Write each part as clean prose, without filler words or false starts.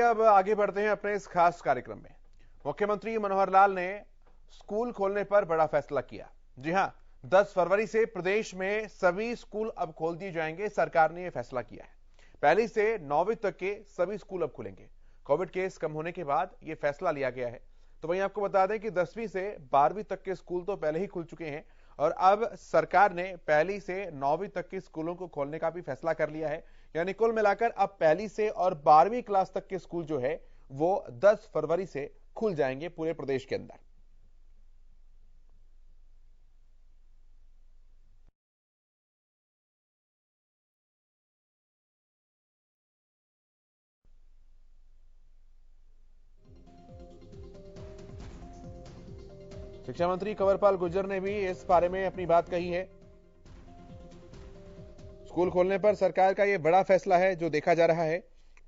अब आगे बढ़ते हैं अपने इस खास कार्यक्रम में। मुख्यमंत्री मनोहर लाल ने स्कूल खोलने पर बड़ा फैसला किया। जी हां, 10 फरवरी से प्रदेश में सभी स्कूल अब खोल दिए जाएंगे। सरकार ने यह फैसला किया है। पहली से 9वीं तक के सभी स्कूल अब खुलेंगे। कोविड केस कम होने के बाद यह फैसला लिया गया है। तो वहीं आपको बता दें कि 10वीं से 12वीं तक के स्कूल तो पहले ही खुल चुके हैं और अब सरकार ने पहली से 9वीं तक के स्कूलों को खोलने का भी फैसला कर लिया है। यानी कुल मिलाकर अब पहली से और 12वीं क्लास तक के स्कूल जो है वो 10 फरवरी से खुल जाएंगे पूरे प्रदेश के अंदर। शिक्षा मंत्री कंवरपाल गुर्जर ने भी इस बारे में अपनी बात कही है। स्कूल खोलने पर सरकार का यह बड़ा फैसला है जो देखा जा रहा है।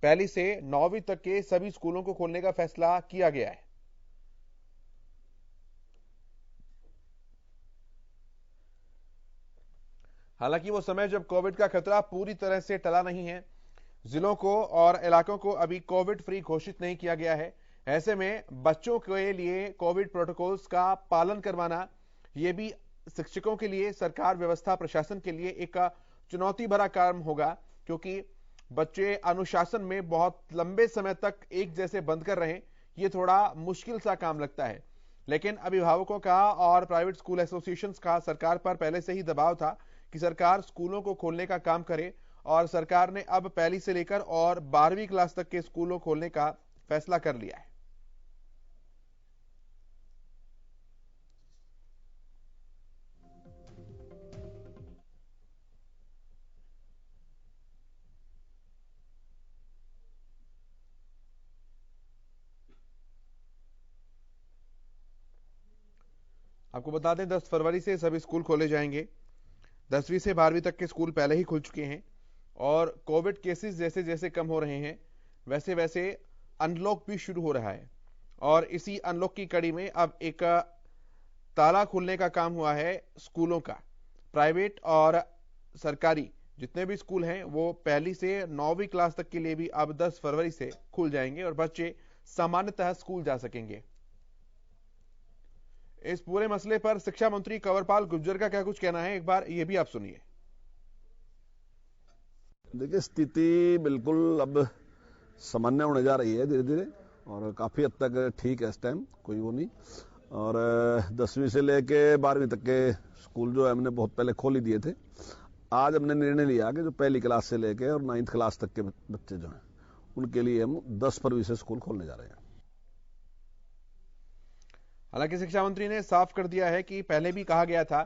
पहली से 9वीं तक के सभी स्कूलों को खोलने का फैसला किया गया है। हालांकि वो समय जब कोविड का खतरा पूरी तरह से टला नहीं है, जिलों को और इलाकों को अभी कोविड फ्री घोषित नहीं किया गया है। ऐसे में बच्चों के लिए कोविड प्रोटोकॉल्स का पालन करवाना, यह भी शिक्षकों के लिए, सरकार व्यवस्था प्रशासन के लिए एक चुनौती भरा काम होगा, क्योंकि बच्चे अनुशासन में बहुत लंबे समय तक एक जैसे बंद कर रहे हैं, यह थोड़ा मुश्किल सा काम लगता है। लेकिन अभिभावकों का और प्राइवेट स्कूल एसोसिएशंस का सरकार पर पहले से ही दबाव था कि सरकार स्कूलों को खोलने का काम करे और सरकार ने अब पहली से लेकर और 12वीं क्लास तक के स्कूलों खोलने का फैसला कर लिया है। आपको बता दें 10 फरवरी से सभी स्कूल खोले जाएंगे। 10वीं से 12वीं तक के स्कूल पहले ही खुल चुके हैं और कोविड केसेस जैसे जैसे कम हो रहे हैं वैसे वैसे अनलॉक भी शुरू हो रहा है और इसी अनलॉक की कड़ी में अब एक ताला खुलने का काम हुआ है स्कूलों का। प्राइवेट और सरकारी जितने भी स्कूल हैं वो पहली से 9वीं क्लास तक के लिए भी अब 10 फरवरी से खुल जाएंगे और बच्चे सामान्यतः स्कूल जा सकेंगे। इस पूरे मसले पर शिक्षा मंत्री कंवरपाल गुर्जर का क्या कुछ कहना है, एक बार ये भी आप सुनिए। देखिए, स्थिति बिल्कुल अब सामान्य होने जा रही है धीरे धीरे और काफी हद तक ठीक है इस टाइम, कोई वो नहीं। और 10वीं से लेके 12वीं तक के स्कूल जो है हमने बहुत पहले खोल ही दिए थे। आज हमने निर्णय लिया कि जो पहली क्लास से लेके और 9th क्लास तक के बच्चे जो हैं उनके लिए हम 10 फरवरी से स्कूल खोलने जा रहे हैं। हालांकि शिक्षा मंत्री ने साफ कर दिया है कि पहले भी कहा गया था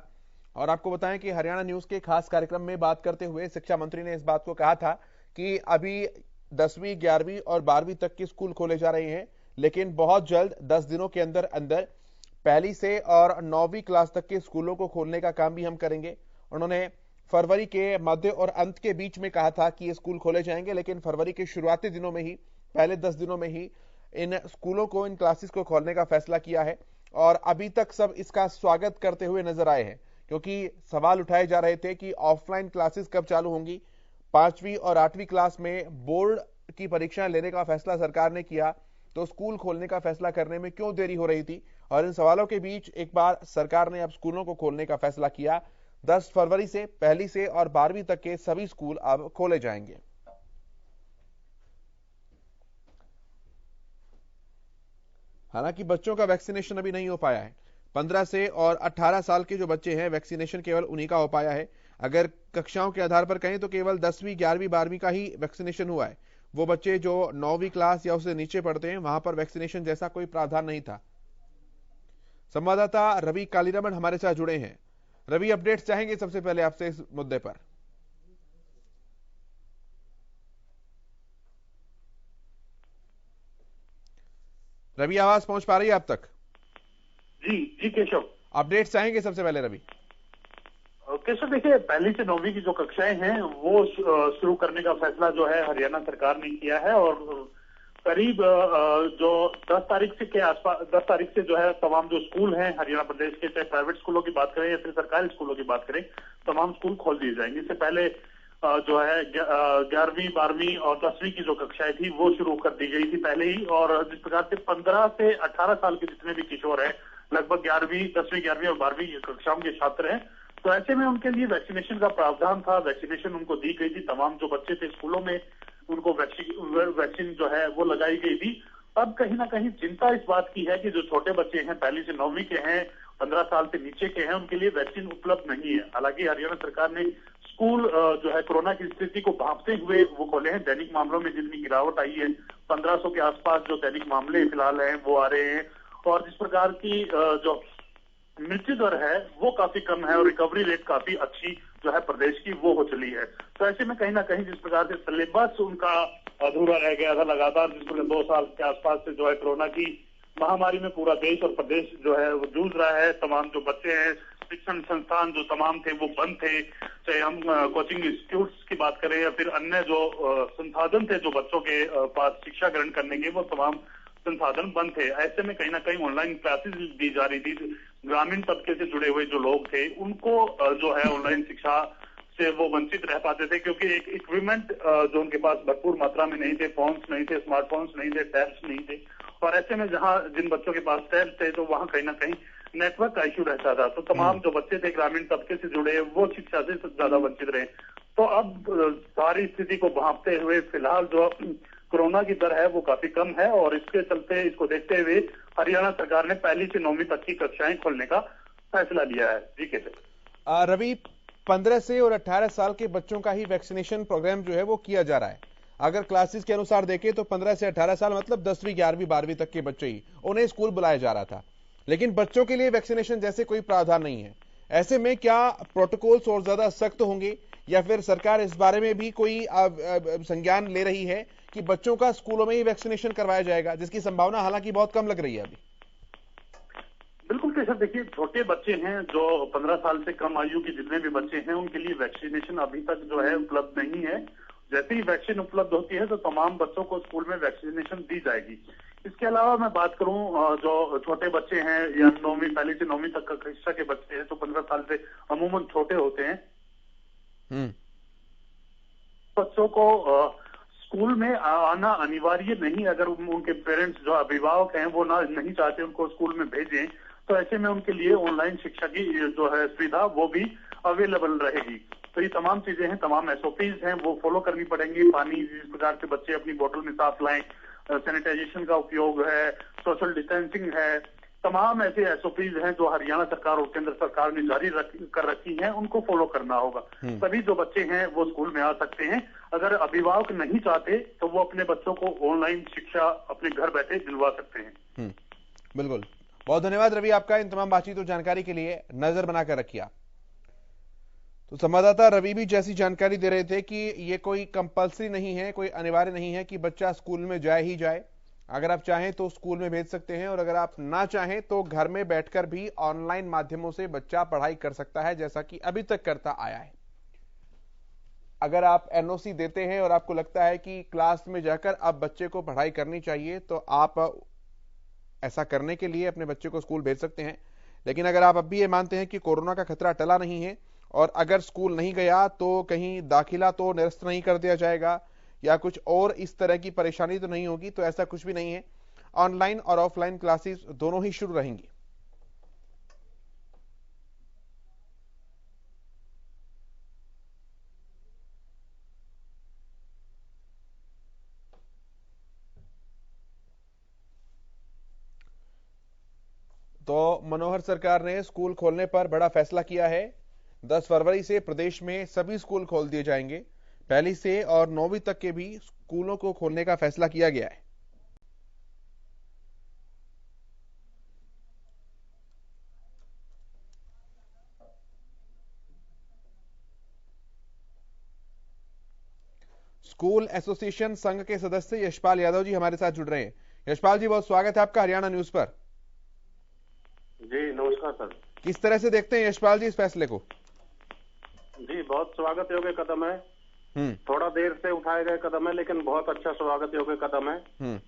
और आपको बताएं कि हरियाणा न्यूज के खास कार्यक्रम में बात करते हुए शिक्षा मंत्री ने इस बात को कहा था कि अभी 10वीं 11वीं और 12वीं तक के स्कूल खोले जा रहे हैं, लेकिन बहुत जल्द 10 दिनों के अंदर अंदर पहली से और 9वीं क्लास तक के स्कूलों को खोलने का काम भी हम करेंगे। उन्होंने फरवरी के मध्य और अंत के बीच में कहा था कि ये स्कूल खोले जाएंगे, लेकिन फरवरी के शुरुआती दिनों में ही, पहले 10 दिनों में ही इन स्कूलों को, इन क्लासेस को खोलने का फैसला किया है और अभी तक सब इसका स्वागत करते हुए नजर आए हैं, क्योंकि सवाल उठाए जा रहे थे कि ऑफलाइन क्लासेस कब चालू होंगी। 5वीं और 8वीं क्लास में बोर्ड की परीक्षा लेने का फैसला सरकार ने किया, तो स्कूल खोलने का फैसला करने में क्यों देरी हो रही थी। और इन सवालों के बीच एक बार सरकार ने अब स्कूलों को खोलने का फैसला किया। 10 फरवरी से पहली से और 12वीं तक के सभी स्कूल अब खोले जाएंगे। हालांकि बच्चों का वैक्सीनेशन अभी नहीं हो पाया है। 15 से और 18 साल के जो बच्चे हैं, वैक्सीनेशन केवल उन्हीं का हो पाया है। अगर कक्षाओं के आधार पर कहें तो केवल 10वीं 11वीं 12वीं का ही वैक्सीनेशन हुआ है। वो बच्चे जो 9वीं क्लास या उससे नीचे पढ़ते हैं वहां पर वैक्सीनेशन जैसा कोई प्रावधान नहीं था। संवाददाता रवि कालीरमन हमारे साथ जुड़े हैं। रवि, अपडेट्स चाहेंगे सबसे पहले आपसे इस मुद्दे पर। रवि, आवाज पहुंच पा रही है आप तक? जी जी केशव, अपडेट्स चाहेंगे सबसे पहले रवि। केशव देखिए, पहली से 9वीं की जो कक्षाएं हैं वो शुरू करने का फैसला जो है हरियाणा सरकार ने किया है और करीब जो 10 तारीख से के आसपास, 10 तारीख से जो है तमाम जो स्कूल हैं हरियाणा प्रदेश के, चाहे प्राइवेट स्कूलों की बात करें या फिर सरकारी स्कूलों की बात करें, तमाम स्कूल खोल दिए जाएंगे। इससे पहले जो है 11वीं 12वीं और 10वीं की जो कक्षाएं थी वो शुरू कर दी गई थी पहले ही। और जिस प्रकार से 15 से 18 साल के जितने भी किशोर हैं, लगभग 11वीं 10वीं 11वीं और 12वीं कक्षाओं के छात्र हैं, तो ऐसे में उनके लिए वैक्सीनेशन का प्रावधान था। वैक्सीनेशन उनको दी गई थी। तमाम जो बच्चे थे स्कूलों में उनको वैक्सीन जो है वो लगाई गई थी। अब कहीं ना कहीं चिंता इस बात की है कि जो छोटे बच्चे हैं, 1 से 9वीं के हैं, 15 साल से नीचे के हैं, उनके लिए वैक्सीन उपलब्ध नहीं है। हालांकि हरियाणा सरकार ने स्कूल जो है कोरोना की स्थिति को भांपते हुए वो खोले हैं। दैनिक मामलों में जितनी गिरावट आई है, 1500 के आसपास जो दैनिक मामले फिलहाल हैं वो आ रहे हैं, और जिस प्रकार की जो मृत्यु दर है वो काफी कम है और रिकवरी रेट काफी अच्छी जो है प्रदेश की वो हो चली है। तो ऐसे में कहीं ना कहीं जिस प्रकार से सिलेबस उनका अधूरा रह गया था लगातार, जिसमें 2 साल के आसपास से जो है कोरोना की महामारी में पूरा देश और प्रदेश जो है वो जूझ रहा है। तमाम जो बच्चे हैं, शिक्षण संस्थान जो तमाम थे वो बंद थे, चाहे हम कोचिंग इंस्टीट्यूट्स की बात करें या फिर अन्य जो संसाधन थे जो बच्चों के पास शिक्षा ग्रहण करने के, वो तमाम संसाधन बंद थे। ऐसे में कहीं ना कहीं ऑनलाइन क्लासेस दी जा रही थी। ग्रामीण तबके से जुड़े हुए जो लोग थे उनको जो है ऑनलाइन शिक्षा से वो वंचित रह पाते थे, क्योंकि एक इक्विपमेंट जो उनके पास भरपूर मात्रा में नहीं थे, फोन्स नहीं थे, स्मार्टफोन्स नहीं थे, टैब्स नहीं थे। और ऐसे में जहां जिन बच्चों के पास टैब्स थे तो वहां कहीं ना कहीं नेटवर्क का इश्यू रहता था। तो तमाम जो बच्चे थे ग्रामीण तबके से जुड़े वो शिक्षा से ज्यादा वंचित रहे। तो अब सारी स्थिति को भांपते हुए फिलहाल जो कोरोना की दर है वो काफी कम है, और इसके चलते इसको देखते हुए हरियाणा सरकार ने 1 से 9वीं तक की कक्षाएं खोलने का फैसला लिया है। जी कैसे रवि, 15 से और 18 साल के बच्चों का ही वैक्सीनेशन प्रोग्राम जो है वो किया जा रहा है। अगर क्लासेस के अनुसार देखें तो 15 से 18 साल मतलब 10वीं 11वीं 12वीं तक के बच्चे ही उन्हें स्कूल बुलाया जा रहा था, लेकिन बच्चों के लिए वैक्सीनेशन जैसे कोई प्रावधान नहीं है। ऐसे में क्या प्रोटोकॉल्स और ज्यादा सख्त होंगे, या फिर सरकार इस बारे में भी कोई संज्ञान ले रही है कि बच्चों का स्कूलों में ही वैक्सीनेशन करवाया जाएगा, जिसकी संभावना हालांकि बहुत कम लग रही है अभी? बिल्कुल केशव, देखिए छोटे बच्चे हैं जो 15 साल से कम आयु के जितने भी बच्चे हैं उनके लिए वैक्सीनेशन अभी तक जो है उपलब्ध नहीं है। जैसे ही वैक्सीन उपलब्ध होती है तो तमाम बच्चों को स्कूल में वैक्सीनेशन दी जाएगी। इसके अलावा मैं बात करूं जो छोटे बच्चे हैं या 9वीं 1 से 9वीं तक कक्षा के बच्चे हैं तो 15 साल से अमूमन छोटे होते हैं। बच्चों को स्कूल में आना अनिवार्य नहीं, अगर उनके पेरेंट्स जो अभिभावक हैं वो नहीं चाहते उनको स्कूल में भेजें तो ऐसे में उनके लिए ऑनलाइन शिक्षा की जो है सुविधा वो भी अवेलेबल रहेगी। तो ये तमाम चीजें हैं, तमाम एसओपीज हैं वो फॉलो करनी पड़ेंगी। पानी जिस प्रकार से बच्चे अपनी बोतल में साफ लाएं, सैनिटाइजेशन का उपयोग है, सोशल डिस्टेंसिंग है, तमाम ऐसे एसओपीज हैं जो हरियाणा सरकार और केंद्र सरकार ने जारी कर रखी हैं, उनको फॉलो करना होगा। तभी जो बच्चे हैं वो स्कूल में आ सकते हैं। अगर अभिभावक नहीं चाहते तो वो अपने बच्चों को ऑनलाइन शिक्षा अपने घर बैठे दिलवा सकते हैं। बिल्कुल, बहुत धन्यवाद रवि आपका इन तमाम बातचीत और जानकारी के लिए। नजर बनाकर रखिए आप। तो संवाददाता रवि भी जैसी जानकारी दे रहे थे कि ये कोई कंपल्सरी नहीं है, कोई अनिवार्य नहीं है कि बच्चा स्कूल में जाए ही जाए। अगर आप चाहें तो स्कूल में भेज सकते हैं, और अगर आप ना चाहें तो घर में बैठकर भी ऑनलाइन माध्यमों से बच्चा पढ़ाई कर सकता है, जैसा कि अभी तक करता आया है। अगर आप एनओसी देते हैं और आपको लगता है कि क्लास में जाकर अब बच्चे को पढ़ाई करनी चाहिए तो आप ऐसा करने के लिए अपने बच्चे को स्कूल भेज सकते हैं। लेकिन अगर आप अब भी ये मानते हैं कि कोरोना का खतरा टला नहीं है और अगर स्कूल नहीं गया तो कहीं दाखिला तो निरस्त नहीं कर दिया जाएगा या कुछ और इस तरह की परेशानी तो नहीं होगी, तो ऐसा कुछ भी नहीं है। ऑनलाइन और ऑफलाइन क्लासेस दोनों ही शुरू रहेंगी। तो मनोहर सरकार ने स्कूल खोलने पर बड़ा फैसला किया है। 10 फरवरी से प्रदेश में सभी स्कूल खोल दिए जाएंगे। 1 से और 9वीं तक के भी स्कूलों को खोलने का फैसला किया गया है। स्कूल एसोसिएशन संघ के सदस्य यशपाल यादव जी हमारे साथ जुड़ रहे हैं। यशपाल जी, बहुत स्वागत है आपका हरियाणा न्यूज पर। जी नमस्कार सर। किस तरह से देखते हैं यशपाल जी इस फैसले को? जी बहुत स्वागत योग्य कदम है। थोड़ा देर से उठाए गए कदम है लेकिन बहुत अच्छा स्वागत योग्य कदम है।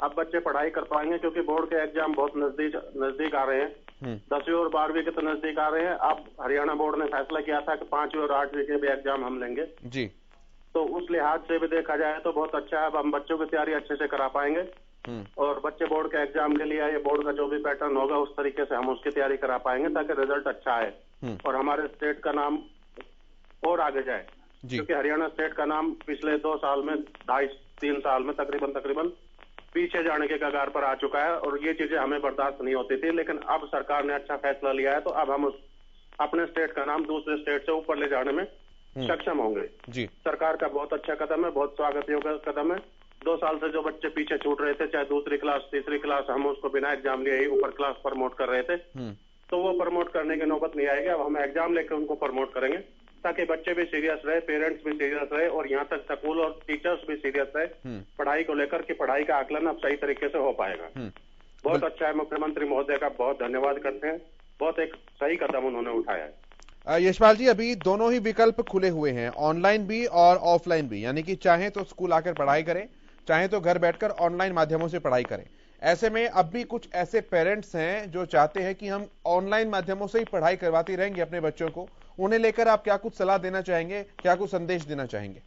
अब बच्चे पढ़ाई कर पाएंगे क्योंकि बोर्ड के एग्जाम बहुत नजदीक आ रहे हैं। 10वीं और 12वीं के तो नजदीक आ रहे हैं। अब हरियाणा बोर्ड ने फैसला किया था कि 5वीं और 8वीं के भी एग्जाम हम लेंगे जी। तो उस लिहाज से भी देखा जाए तो बहुत अच्छा है। अब हम बच्चों की तैयारी अच्छे से करा पाएंगे और बच्चे बोर्ड के एग्जाम के लिए या बोर्ड का जो भी पैटर्न होगा उस तरीके से हम उसकी तैयारी करा पाएंगे ताकि रिजल्ट अच्छा आए और हमारे स्टेट का नाम और आगे जाए। क्योंकि हरियाणा स्टेट का नाम पिछले 2 साल में 2.5-3 साल में तकरीबन पीछे जाने के कगार पर आ चुका है और ये चीजें हमें बर्दाश्त नहीं होती थी। लेकिन अब सरकार ने अच्छा फैसला लिया है तो अब हम अपने स्टेट का नाम दूसरे स्टेट से ऊपर ले जाने में सक्षम होंगे। सरकार का बहुत अच्छा कदम है, बहुत स्वागत योग्य कदम है। 2 साल से जो बच्चे पीछे छूट रहे थे, चाहे दूसरी क्लास तीसरी क्लास, हम उसको बिना एग्जाम लिए ही ऊपर क्लास प्रमोट कर रहे थे, तो वो प्रमोट करने की नौबत नहीं आएगी। अब हम एग्जाम लेकर उनको प्रमोट करेंगे ताकि बच्चे भी सीरियस रहे, पेरेंट्स भी सीरियस रहे और यहाँ तक स्कूल और टीचर्स भी सीरियस रहे पढ़ाई को लेकर कि पढ़ाई का आकलन अब सही तरीके से हो पाएगा। बहुत अच्छा है, मुख्यमंत्री महोदय का बहुत धन्यवाद करते हैं, बहुत एक सही कदम उन्होंने उठाया है। यशपाल जी, अभी दोनों ही विकल्प खुले हुए हैं, ऑनलाइन भी और ऑफलाइन भी, यानी कि चाहे तो स्कूल आकर पढ़ाई करें, चाहे तो घर बैठकर ऑनलाइन माध्यमों से पढ़ाई करें। ऐसे में अब भी कुछ ऐसे पेरेंट्स हैं जो चाहते हैं कि हम ऑनलाइन माध्यमों से ही पढ़ाई करवाते रहेंगे अपने बच्चों को, उन्हें लेकर आप क्या कुछ सलाह देना चाहेंगे, क्या कुछ संदेश देना चाहेंगे?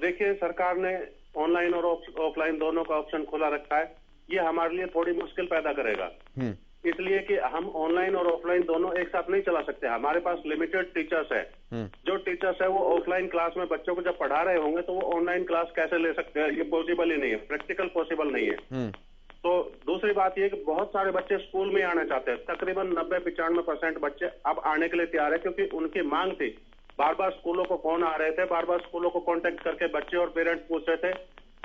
देखिए, सरकार ने ऑनलाइन और ऑफलाइन दोनों का ऑप्शन खुला रखा है। ये हमारे लिए थोड़ी मुश्किल पैदा करेगा, इसलिए कि हम ऑनलाइन और ऑफलाइन दोनों एक साथ नहीं चला सकते। हमारे पास लिमिटेड टीचर्स है। जो टीचर्स है वो ऑफलाइन क्लास में बच्चों को जब पढ़ा रहे होंगे तो वो ऑनलाइन क्लास कैसे ले सकते हैं? ये पॉसिबल ही नहीं है, प्रैक्टिकल पॉसिबल नहीं है। तो दूसरी बात ये कि बहुत सारे बच्चे स्कूल में आना चाहते हैं। तकरीबन 90-95% बच्चे अब आने के लिए तैयार है क्योंकि उनकी मांग थी। बार बार स्कूलों को फोन आ रहे थे, बार बार स्कूलों को कांटेक्ट करके बच्चे और पेरेंट्स पूछ रहे थे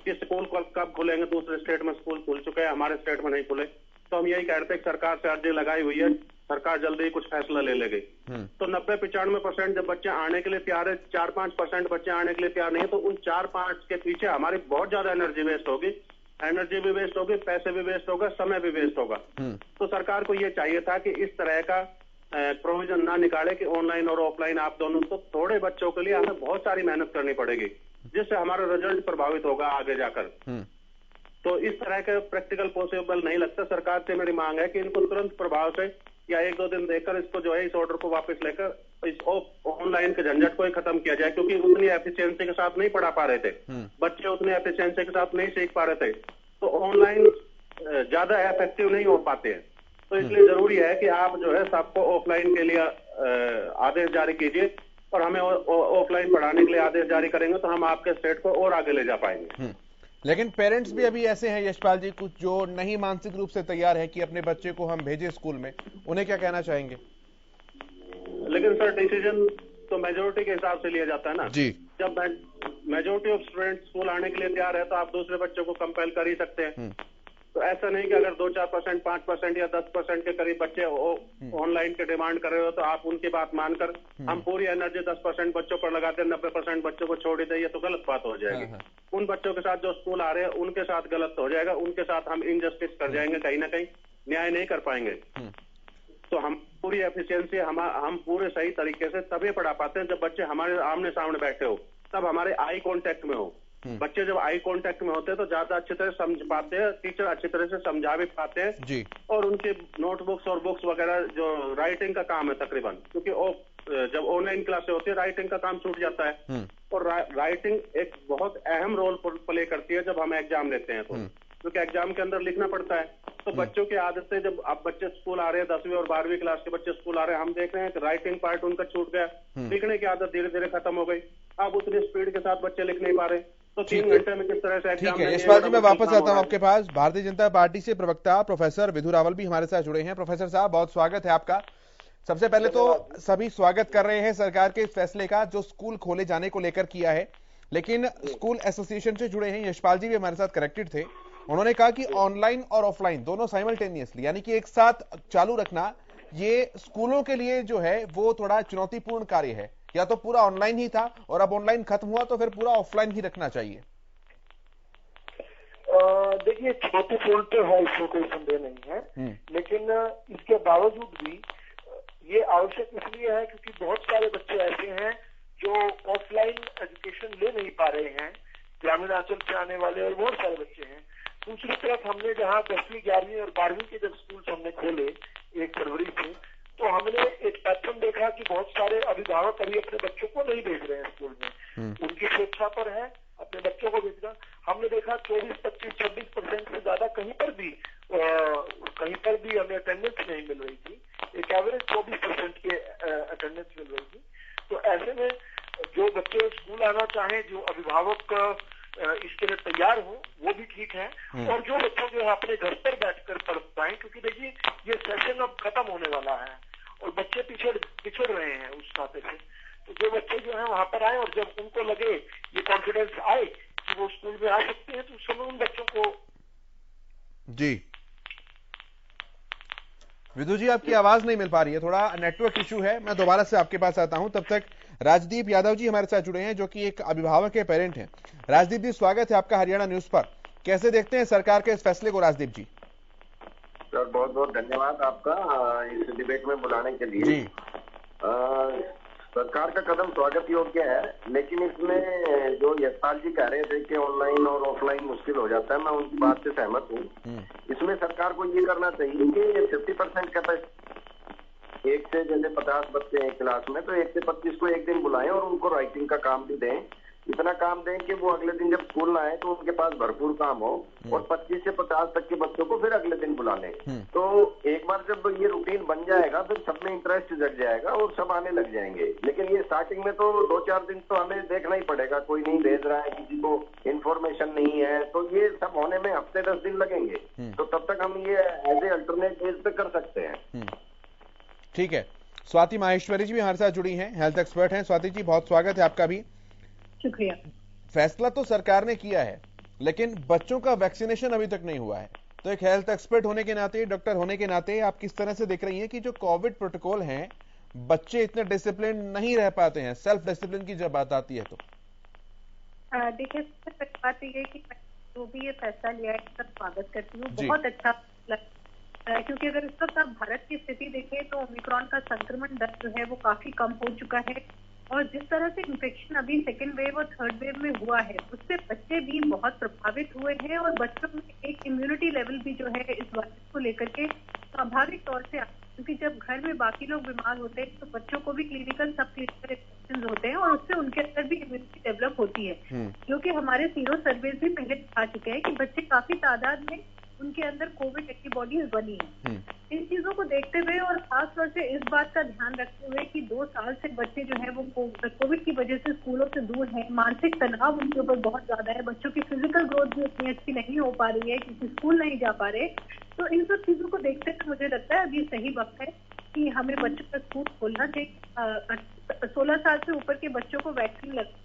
कि स्कूल कब खुलेंगे। दूसरे स्टेट में स्कूल खुल चुके हैं, हमारे स्टेट में नहीं खुले। तो हम यही कह रहे थे कि सरकार से अर्जी लगाई हुई है, सरकार जल्दी ही कुछ फैसला ले लेगी। तो 90-95% जब बच्चे आने के लिए तैयार है, 4-5% बच्चे आने के लिए तैयार नहीं है, तो उन 4-5 के पीछे हमारी बहुत ज्यादा एनर्जी वेस्ट होगी। एनर्जी भी वेस्ट होगी, पैसे भी वेस्ट होगा, समय भी वेस्ट होगा। तो सरकार को ये चाहिए था कि इस तरह का प्रोविजन ना निकाले कि ऑनलाइन और ऑफलाइन आप दोनों। तो थोड़े बच्चों के लिए हमें बहुत सारी मेहनत करनी पड़ेगी जिससे हमारा रिजल्ट प्रभावित होगा आगे जाकर। तो इस तरह के प्रैक्टिकल पॉसिबल नहीं लगता। सरकार से मेरी मांग है कि इनको तुरंत प्रभाव से या 1-2 दिन देकर इसको जो है इस ऑर्डर को वापस लेकर इस ऑनलाइन के झंझट को ही खत्म किया जाए, क्योंकि उतनी एफिशिएंसी के साथ नहीं पढ़ा पा रहे थे बच्चे, उतनी एफिशिएंसी के साथ नहीं सीख पा रहे थे। तो ऑनलाइन ज्यादा इफेक्टिव नहीं हो पाते हैं। तो इसलिए जरूरी है कि आप जो है सबको ऑफलाइन के लिए आदेश जारी कीजिए और हमें ऑफलाइन पढ़ाने के लिए आदेश जारी करेंगे तो हम आपके स्टेट को और आगे ले जा पाएंगे। लेकिन पेरेंट्स भी अभी ऐसे हैं यशपाल जी, कुछ जो नहीं मानसिक रूप से तैयार है कि अपने बच्चे को हम भेजें स्कूल में, उन्हें क्या कहना चाहेंगे? लेकिन सर, डिसीजन तो मेजोरिटी के हिसाब से लिया जाता है ना जी। जब मेजोरिटी ऑफ स्टूडेंट स्कूल आने के लिए तैयार है तो आप दूसरे बच्चों को कंपेल कर ही सकते हैं। तो ऐसा नहीं कि अगर 2-4%, 5% या 10% के करीब बच्चे ऑनलाइन के डिमांड कर रहे हो तो आप उनकी बात मानकर हम पूरी एनर्जी 10% बच्चों पर लगाते हैं, 90% बच्चों को छोड़ ही दें, तो गलत बात हो जाएगी। उन बच्चों के साथ जो स्कूल आ रहे हैं उनके साथ गलत हो जाएगा, उनके साथ हम इनजस्टिस कर जाएंगे, कहीं ना कहीं न्याय नहीं कर पाएंगे। तो हम पूरी एफिशिएंसी हम पूरे सही तरीके से तभी पढ़ा पाते हैं जब बच्चे हमारे आमने सामने बैठे हो, तब हमारे आई कांटेक्ट में हो। बच्चे जब आई कांटेक्ट में होते हैं तो ज्यादा अच्छी तरह समझ पाते हैं, टीचर अच्छी तरह से समझा भी पाते हैं जी। और उनके नोटबुक्स और बुक्स वगैरह जो राइटिंग का काम है तकरीबन, क्योंकि जब ऑनलाइन क्लासें होती है राइटिंग का काम छूट जाता है और राइटिंग एक बहुत अहम रोल प्ले करती है जब हम एग्जाम लेते हैं, तो क्योंकि एग्जाम के अंदर लिखना पड़ता है। तो बच्चों की आदत से जब अब बच्चे स्कूल आ रहे हैं, 10वीं और 12वीं क्लास के बच्चे स्कूल आ रहे हैं, हम देख रहे हैं कि राइटिंग पार्ट उनका छूट गया, लिखने की आदत धीरे धीरे खत्म हो गई। अब उतनी स्पीड के साथ बच्चे लिख नहीं पा रहे, तो 3 घंटे में किस तरह से एग्जाम। ठीक है यशपाल जी, मैं वापस आता हूं आपके पास। भारतीय जनता पार्टी से प्रवक्ता प्रोफेसर विधु रावल भी हमारे साथ जुड़े हैं। प्रोफेसर साहब, बहुत स्वागत है आपका। सबसे पहले तो सभी स्वागत कर रहे हैं सरकार के इस फैसले का जो स्कूल खोले जाने को लेकर किया है, लेकिन स्कूल एसोसिएशन से जुड़े हैं यशपाल जी भी हमारे साथ कनेक्टेड थे। उन्होंने कहा कि ऑनलाइन और ऑफलाइन दोनों साइमल्टेनियसली, यानी कि एक साथ चालू रखना, ये स्कूलों के लिए जो है वो थोड़ा चुनौतीपूर्ण कार्य है। या तो पूरा ऑनलाइन ही था और अब ऑनलाइन खत्म हुआ तो फिर पूरा ऑफलाइन ही रखना चाहिए। देखिए, चुनौतीपूर्ण तो है, इसमें कोई संदेह नहीं है, लेकिन इसके बावजूद भी ये आवश्यक इसलिए है क्योंकि बहुत सारे बच्चे ऐसे हैं जो ऑफलाइन एजुकेशन ले नहीं पा रहे हैं, ग्रामीण अंचल से आने वाले और बहुत सारे बच्चे हैं। दूसरी तरफ हमने जहाँ 10वीं 11वीं और 12वीं के जब स्कूल हमने खोले 1 फरवरी से, तो हमने एक पैटर्न देखा कि बहुत सारे अभिभावक अभी अपने बच्चों को नहीं भेज रहे हैं स्कूल में। उनकी स्वेच्छा पर है अपने बच्चों को भेजना। हमने देखा 24, 25, 26% से ज्यादा कहीं पर भी हमें अटेंडेंस नहीं मिल रही थी। एक एवरेज 24% की अटेंडेंस मिल रही थी। तो ऐसे में जो बच्चे स्कूल आना चाहें, जो अभिभावक इसके लिए तैयार हो, वो भी ठीक है। और जो बच्चे जो है अपने घर पर बैठकर पढ़ पाए, क्योंकि देखिए ये सेशन अब खत्म होने वाला है और बच्चे पिछड़ रहे हैं उस खाते से। तो जो बच्चे जो है वहां पर आए और जब उनको लगे, ये कॉन्फिडेंस आए कि वो स्कूल में आ सकते हैं, तो उस समय उन बच्चों को। जी विदु जी, आपकी आवाज नहीं मिल पा रही है, थोड़ा नेटवर्क इशू है। मैं दोबारा से आपके पास आता हूं। तब तक राजदीप यादव जी हमारे साथ जुड़े हैं, जो कि एक अभिभावक के पेरेंट हैं। राजदीप जी, स्वागत है आपका हरियाणा न्यूज पर। कैसे देखते हैं सरकार के इस फैसले को राजदीप जी? सर बहुत बहुत धन्यवाद आपका इस डिबेट में बुलाने के लिए जी। सरकार का कदम स्वागत योग्य है, लेकिन इसमें जो यशपाल जी कह रहे थे कि ऑनलाइन और ऑफलाइन मुश्किल हो जाता है, मैं उनकी बात से सहमत हूँ। इसमें सरकार को ये करना चाहिए कि 50% कैपेसिटी, एक से जैसे 50 बच्चे हैं क्लास में, तो 1 से 25 को एक दिन बुलाएं और उनको राइटिंग का काम भी दें। इतना काम दें कि वो अगले दिन जब स्कूल ना आए तो उनके पास भरपूर काम हो, और 25 से 50 तक के बच्चों को फिर अगले दिन बुला लें। तो एक बार जब ये रूटीन बन जाएगा फिर सब में इंटरेस्ट जग जाएगा और सब आने लग जाएंगे। लेकिन ये स्टार्टिंग में तो 2-4 दिन तो हमें देखना ही पड़ेगा, कोई नहीं भेज रहा है, किसी को इन्फॉर्मेशन नहीं है, तो ये सब होने में हफ्ते 10 दिन लगेंगे। तो तब तक हम ये एज ए अल्टरनेट बेस पे कर सकते हैं। ठीक है। स्वाति माहेश्वरी जी भी हमारे साथ जुड़ी हैं, हेल्थ एक्सपर्ट हैं। स्वाति जी, बहुत स्वागत है आपका भी। शुक्रिया। फैसला तो सरकार ने किया है, लेकिन बच्चों का वैक्सीनेशन अभी तक नहीं हुआ है। तो एक हेल्थ एक्सपर्ट होने के नाते, डॉक्टर होने के नाते, आप किस तरह से देख रही हैं कि जो कोविड प्रोटोकॉल हैं, बच्चे इतने डिसिप्लिन नहीं रह पाते हैं, सेल्फ डिसिप्लिन की जब बात आती है तो? देखिए, बात यह है कि जो भी ये फैसला लिया है इसका स्वागत करती हूँ। बहुत अच्छा फैसला, क्योंकि अगर इस वक्त आप भारत की स्थिति देखें तो ओमिक्रॉन का संक्रमण दर जो है वो काफी कम हो चुका है, और जिस तरह से इन्फेक्शन अभी सेकेंड वेव और थर्ड वेव में हुआ है उससे बच्चे भी बहुत प्रभावित हुए हैं, और बच्चों में एक इम्यूनिटी लेवल भी जो है इस वायरस को लेकर के स्वाभाविक तौर से, क्योंकि जब घर में बाकी लोग बीमार होते हैं तो बच्चों को भी क्लिनिकल सब क्लिनिकल इन्फेक्शन होते हैं और उससे उनके अंदर भी इम्यूनिटी डेवलप होती है, क्योंकि हमारे सीरो सर्वेज भी पहले दिखा चुके हैं कि बच्चे काफी तादाद में उनके अंदर कोविड एंटीबॉडीज बनी है। इन चीजों को देखते हुए और खासतौर से इस बात का ध्यान रखते हुए कि 2 साल से बच्चे जो है वो कोविड की वजह से स्कूलों से दूर हैं, मानसिक तनाव उनके ऊपर बहुत ज्यादा है, बच्चों की फिजिकल ग्रोथ भी उतनी अच्छी नहीं हो पा रही है क्योंकि स्कूल नहीं जा पा रहे, तो इन सब चीजों को देखते हुए मुझे लगता है अभी सही वक्त है कि हमें बच्चों का स्कूल खोलना चाहिए। 16 साल से ऊपर के बच्चों को वैक्सीन लग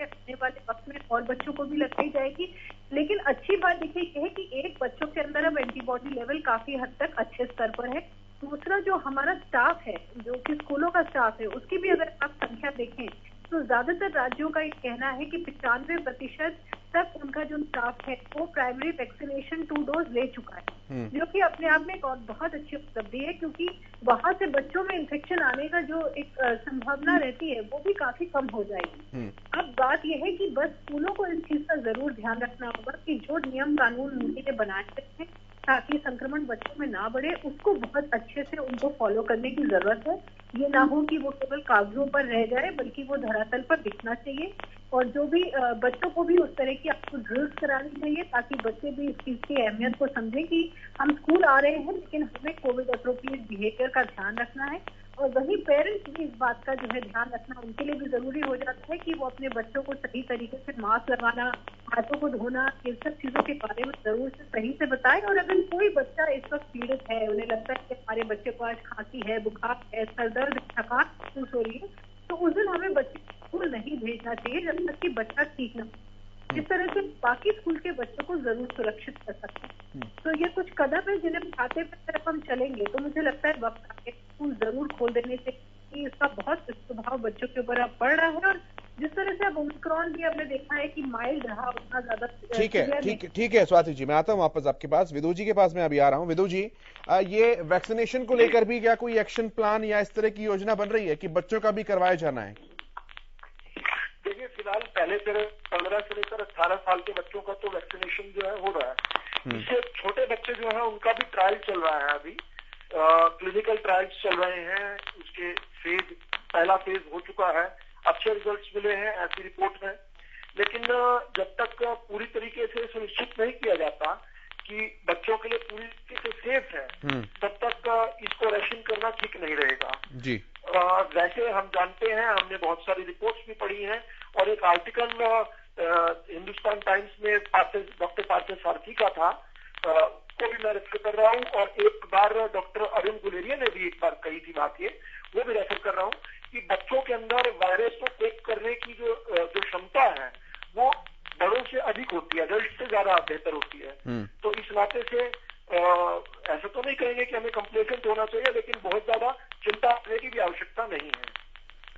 आने वाले वक्त में और बच्चों को भी लगाई जाएगी। लेकिन अच्छी बात देखिए यह है कि एक, बच्चों के अंदर अब एंटीबॉडी लेवल काफी हद तक अच्छे स्तर पर है। दूसरा, जो हमारा स्टाफ है, जो कि स्कूलों का स्टाफ है, उसकी भी अगर आप संख्या देखें तो ज्यादातर राज्यों का एक कहना है कि 95% तक उनका जो स्टाफ है वो प्राइमरी वैक्सीनेशन 2 डोज ले चुका है, जो कि अपने आप में एक और बहुत अच्छी उपलब्धि है, क्योंकि वहां से बच्चों में इन्फेक्शन आने का जो एक संभावना रहती है वो भी काफी कम हो जाएगी। अब बात यह है कि बस स्कूलों को इस चीज का जरूर ध्यान रखना होगा कि जो नियम कानून उनके बनाए गए हैं ताकि संक्रमण बच्चों में ना बढ़े, उसको बहुत अच्छे से उनको फॉलो करने की जरूरत है। ये ना हो कि वो केवल कागजों पर रह जाए, बल्कि वो धरातल पर दिखना चाहिए। और जो भी बच्चों को भी उस तरह की आपको ड्रिल्स करानी चाहिए ताकि बच्चे भी इस चीज की अहमियत को समझें कि हम स्कूल आ रहे हैं लेकिन हमें कोविड अप्रोप्रिएट बिहेवियर का ध्यान रखना है। और वहीं पेरेंट्स भी इस बात का जो है ध्यान रखना उनके लिए भी जरूरी हो जाता है कि वो अपने बच्चों को सही तरीके से मास्क लगाना, हाथों को धोना, इन सब चीजों के बारे में जरूर से सही से बताएं। और अगर कोई बच्चा इस वक्त पीड़ित है, उन्हें लगता है कि हमारे बच्चे को आज खांसी है, बुखार है, सर दर्द, थकान महसूस हो रही है, तो उस दिन हमें बच्चे स्कूल नहीं भेजना चाहिए जब तक कि बच्चा ठीक न हो। इस तरह से बाकी स्कूल के बच्चों को जरूर सुरक्षित कर सकते हैं। तो ये कुछ कदम है जिन्हें उठाते हुए तरफ हम चलेंगे तो मुझे लगता है वक्त आगे स्कूल जरूर खोल देने से कि इसका बहुत प्रभाव बच्चों के ऊपर अब पड़ रहा है। और जिस तरह से अब ओमिक्रॉन भी हमने देखा है कि माइल्ड रहा, उतना ज्यादा ठीक है स्वाति जी, मैं आता हूँ वापस आपके पास। विदु जी के पास मैं अभी आ रहा हूँ। विदु जी, ये वैक्सीनेशन को लेकर भी क्या कोई एक्शन प्लान या इस तरह की योजना बन रही है कि बच्चों का भी करवाया जाना है? देखिए, फिलहाल पहले 15 से लेकर 18 साल के बच्चों का तो वैक्सीनेशन जो है हो रहा है। इससे छोटे बच्चे जो है उनका भी ट्रायल चल रहा है, अभी क्लिनिकल ट्रायल्स चल रहे हैं। उसके पहला फेज हो चुका है, अच्छे रिजल्ट्स मिले हैं, ऐसी रिपोर्ट है। लेकिन जब तक पूरी तरीके से सुनिश्चित नहीं किया जाता कि बच्चों के लिए पूरी तरीके से सेफ है, तब तक इसको रैशन करना ठीक नहीं रहेगा जी। वैसे हम जानते हैं, हमने बहुत सारी रिपोर्ट्स भी पढ़ी हैं और एक आर्टिकल हिंदुस्तान टाइम्स में डॉक्टर पार्थ सारथी का था, को भी मैं रेफर कर रहा हूँ, और एक बार डॉक्टर अरुण गुलेरिया ने भी एक बार कही थी बात, ये वो भी रेफर कर रहा हूँ कि बच्चों के अंदर वायरस को टेक करने की जो क्षमता है वो बड़ों से अधिक होती है, एडल्ट से ज्यादा बेहतर होती है। तो इस नाते से ऐसा तो नहीं कहेंगे कि हमें कंप्लेसेंट होना चाहिए, लेकिन बहुत ज्यादा चिंता करने की भी आवश्यकता नहीं है।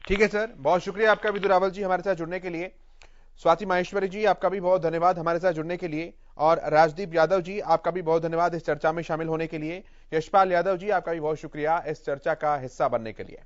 ठीक है सर, बहुत शुक्रिया आपका विदु रावल जी हमारे साथ जुड़ने के लिए। स्वाति माहेश्वरी जी आपका भी बहुत धन्यवाद हमारे साथ जुड़ने के लिए, और राजदीप यादव जी आपका भी बहुत धन्यवाद इस चर्चा में शामिल होने के लिए। यशपाल यादव जी आपका भी बहुत शुक्रिया इस चर्चा का हिस्सा बनने के लिए।